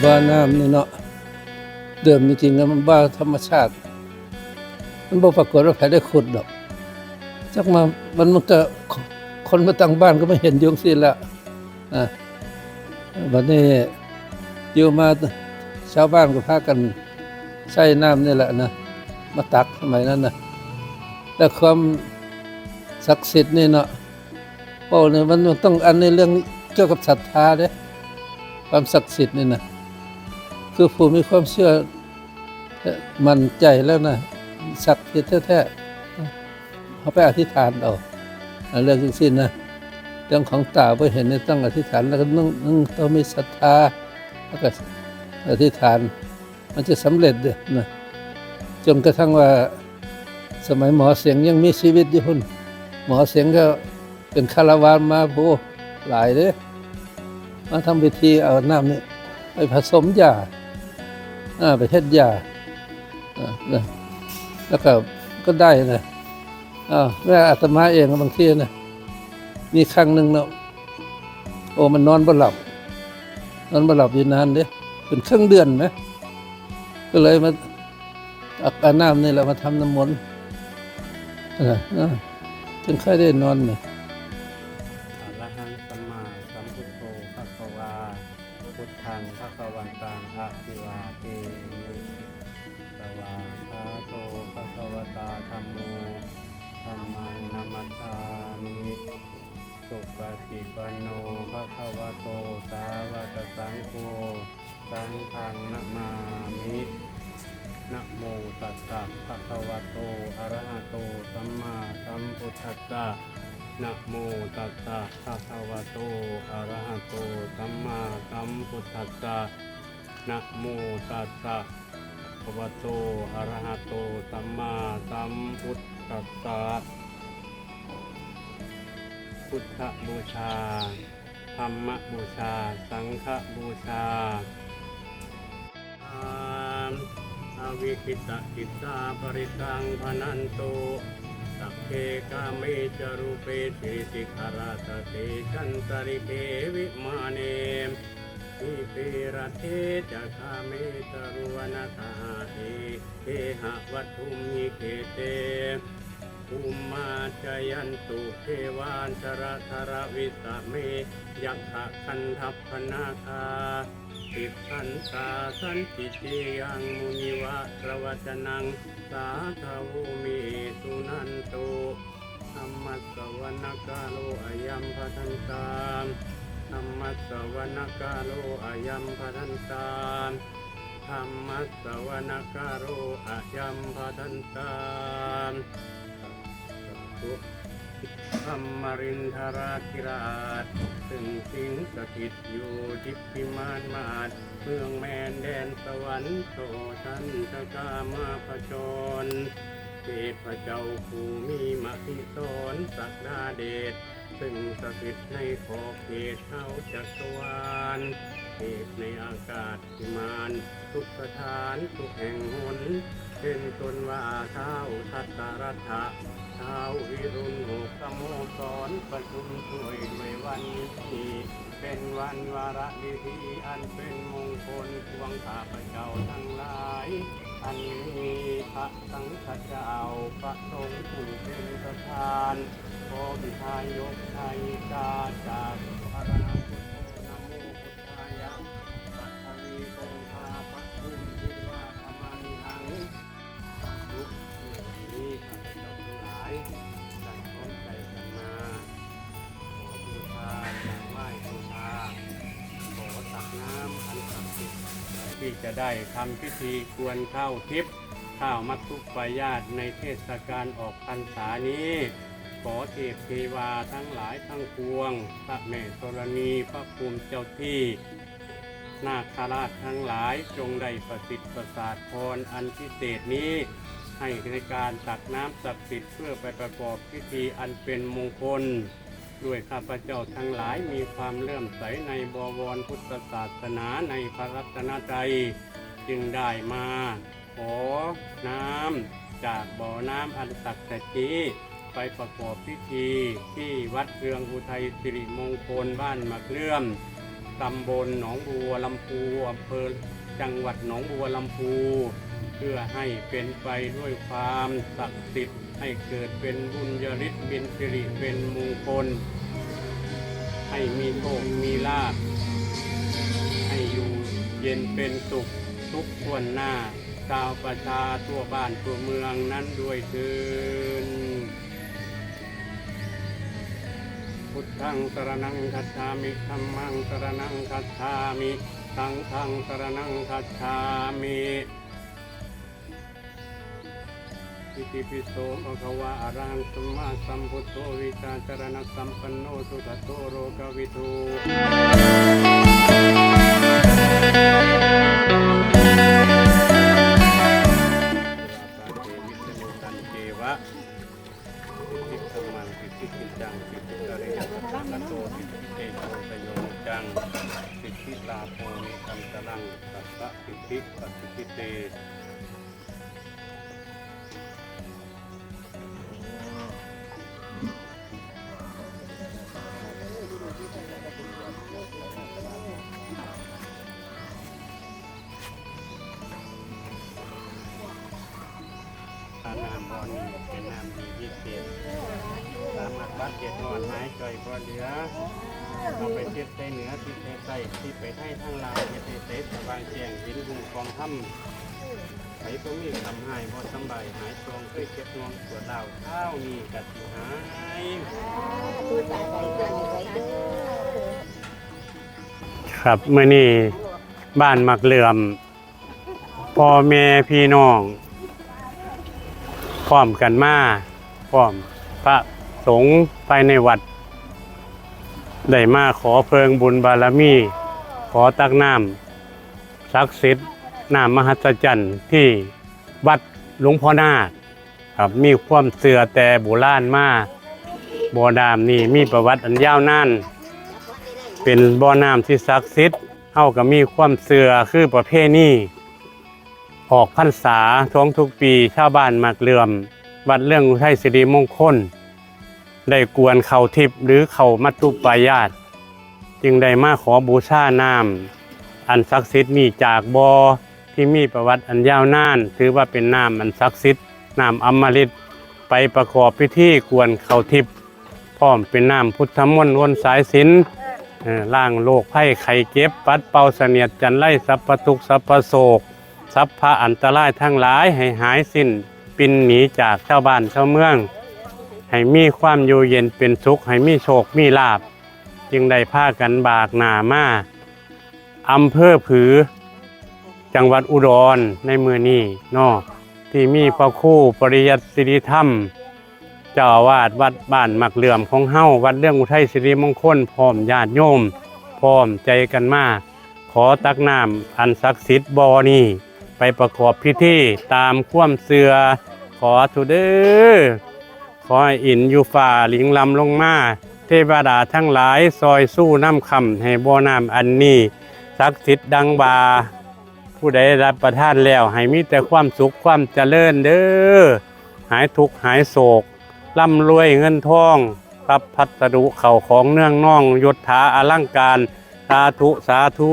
บ้าน้ำนี่เนาะเดิมจริงๆแล้วมันบ้าธรรมชาติมันบ่ปรากฏว่าใครได้ขุดดอกจักมามันก็คนมาตั้งบ้านก็ไม่เห็นอยู่สิละวันนี้อยู่มาชาวบ้านก็พากันใช้น้ำนี่แหละนะมาตักสมัยนั้นนะแล้วความศักดิ์สิทธิ์นี่เนาะโอ้เนี่ยมันต้องอันในเรื่องเกี่ยวกับศรัทธาเด้ความศักดิ์สิทธิ์นี่นะคือผู้มีความเชื่อมั่นใจแล้วนะศักดิ์สิทธิ์แท้ๆเขาไปอธิษฐานเอาเรื่องสิ้นนะเรื่องของตาไปเห็นเนี่ยต้องอธิษฐานแล้วก็ต้องมีศรัทธาแล้วก็อธิษฐานมันจะสำเร็จเด้อนะจนกระทั่งว่าสมัยหมอเสียงยังมีชีวิตอยู่พุ่นหมอเสียงก็เป็นคารวานมาโบหลายเด้มาทำพิธีเอาน้ำนี่ไปผสมยาไปเฮ็ดยาแล้วก็ได้นะแม่อาตมาเองบางทีนะมีครั้งหนึ่งเนาะโอ้มันนอนบ่หลับอยู่นานเด้เป็นครึ่งเดือนไหมก็เลยมาเอาน้ำนี่แหละมาทำน้ำมนต์จึงค่อยได้นอนเนี่ยอะระหังสัมมาสัมพุทโธภะคะวาพุทธังภะคะวันตังอะภิวาเทมิสวากขาโตภะคะวตาธัมโมธัมมังนัมมัสสามิสุปฏิปันโนภะคะวะโตสาวกสังโฆสังฆังนะมามินะโมตัสสะภะคะวะโตอะระหะโตสัมมาสัมพุทธัสสะนะโมตัสสะภะคะวะโตอะระหะโตสัมมาสัมพุทธัสสะนะโมตัสสะภะคะวะโตอะระหะโตสัมมาสัมพุทธัสสะพุทธบูชาธัมมบูชาสังฆบูชาอวิคิตกิตาปริตังพนันโตสัพเพกาเมจรูเปสิสิขารตเตจันตริเกวิมาเนมิเปรเทจะคาเมจรุวนตาเอเทหะวัตถุมิเกเตภูมาจยันตุเทวานชรธรวิสเมยักขะคันทัพพนาคาติสันตาสันติเตยังมุนิวะประวัจนังสาธาวุมิสุนันโตธรรมสวรกาโลอายัมพัทันตามธรรมสวรกาโลอายัมพัทันตามธรรมสวรกาโลอายัมพัทันตามธรรมรินทราธิราชซึ่งสิงสถิตอยู่ทิพย์มานมาศเมืองแมนแดนสวรรค์โตทันตกามาผจรเทพเจ้าผู้มีมหิศรศักดาเดชซึ่งสถิตในขอบเขตเท้าจักรวาลเทพในอากาศวิมานทุกสถานทุกแห่งหนเป็นตนว่าเท้าทัตตรัฐะเท้าวิรุณโหกโมสรประชุมช่วยด้วยวันนี้เป็นวันวาระดีที่อันเป็นมงคลควงข้าพเจ้าทั้งหลายอันมีพระสังฆเจ้าพระสงฆ์ผู้เป็นประธานขอบิทายกไทยกาจากพระราพุทโธนะโมพุทธายะปัทวีคงคาปัตตุทิวาธรรมานิหังทุกนี้ข้าพเจ้าทั้งหลายได้พร้อมใจกันมาขอบูชาอย่างไหว้บูชาขอตักน้ำอันศักดิ์สิทธิ์ที่จะได้ทำพิธีกวนข้าวทิพย์ข้าวมัตตุปายาตในเทศกาลออกพรรษานี้ขอเทพเทวาทั้งหลายทั้งปวงพระแม่ธรณีพระภูมิเจ้าที่ นาคราชทั้งหลายจงได้ประสิทธิ์ประสาทพรอันพิเศษนี้ให้ในการตักน้ำศักดิ์สิทธิ์เพื่อไปประกอบพิธีอันเป็นมงคลด้วยข้าพเจ้าทั้งหลายมีความเลื่อมใสในบวรพุทธศาสนาในพระรัตนตรัยจึงได้มาขอน้ำจากบ่อน้ำอันศักดิ์สิทธิ์นี้ไปประกอบพิธีที่วัดเรืองอุทัยสิริมงคลบ้านมะเลื่อมตำบลหนองบัวลำพูอำเภอจังหวัดหนองบัวลำพูเพื่อให้เป็นไปด้วยความศักดิ์สิทธิ์ให้เกิดเป็นบุญญาฤทธิ์เป็นสิริเป็นมงคลให้มีโชคมีลาภให้อยู่เย็นเป็นสุขทุกส่วนหน้าชาวประชาทั่วบ้านทั่วเมืองนั้นด้วยเถิดพุทธังสรณังคัจฉามิธัมมังสรณังคัจฉามิสังฆังสรณังคัจฉามิอิติปิโสภะคะวะอะระหังสัมมาสัมพุทโธวิชาจรณะสัมปันโนสุขโตโรกวิทูสิทธิลาโภนิคัมตรังสัพพะสิทธิปัสสิทธิเตน้ำบ่อนี้เป็นน้ำดีพิเศษสามารถบัดเจ็ดนอนหายใจบ่เหลือเอาไปเทียบใส่เหนือที่ใส่ใส่ที่ไปให้ทั้งลาวที่ใส่เสสบายแจงหินหุ่งกองถ้ำไปตรงนี้ทำหายบ่สบายหายตรงเคยเจ็บงองปวดดาวข้าวนี่กัดหายครับเมื่อนี้บ้านมักเหลื่อมพ่อแม่พี่น้องพร้อมกันมาพร้อมพระสงฆ์ไปในวัดได้มาขอเพลิงบุญบารมีขอตักน้ำศักดิ์สิทธิ์น้ำมหัศจรรย์ที่วัดหลวงพ่อนาคครับมีความเสื่อแต่โบราณมาบ่อน้ำนี่มีประวัติอันยาวนานเป็นบ่อน้ำที่ศักดิ์สิทธิ์เฮาก็มีความเสื่อคือประเพณีออกพรรษาท้องทุกปีชาวบ้านมักเหลื่อมวัดเรื่องอุทัยสิริมงคลได้กวนเข่าทิพย์หรือเข่ามัตตุปายาตจึงได้มาขอบูชาน้ำอันศักดิ์สิทธิ์นี่จากบ่อที่มีประวัติอันยาวนานถือว่าเป็นน้ำอันศักดิ์สิทธิ์น้ำอมฤตไปประกอบพิธีกวนเข่าทิพย์พร้อมเป็นน้ำพุทธมนต์วนสายศีลล้างโรคภัยไข้เจ็บปัดเป่าเสนียดจันไรสัพพทุกข์สัพพโศกสัพพะอันตรายทั้งหลายให้หายสิ้นปินหนีจากชาวบ้านชาวเมืองให้มีความอยู่เย็นเป็นสุขให้มีโชคมีลาภจึงได้พากันบากหน้ามาอำเภอผือจังหวัดอุดรในมือนี้เนาะที่มีพระครูปริยัติสิริธรรมเจ้าอาวาสวัดบ้านมักเหลื่อมของเฮาวัดเรื่องอุทัยสิริมงคลพร้อมญาติโยมพร้อมใจกันมาขอตักน้ำอันศักดิ์สิทธิ์บ่อนี้ไปประกอบพิธีตามความเสื่อขอทุเด้อขอให้อินอยู่ฝ่าหลิงลำลงมาเทวดาทั้งหลายซอยสู้น้ำคำให้บ่อน้ำอันนี้ศักดิ์สิทธิ์ดังบาผู้ใดรับประทานแล้วให้มีแต่ความสุขความเจริญเด้อหายทุกข์หายโศกร่ำรวยเงินทองรับพัสดุเข่าของเนื่องน่องยศถาอลังการสาธุสาธุ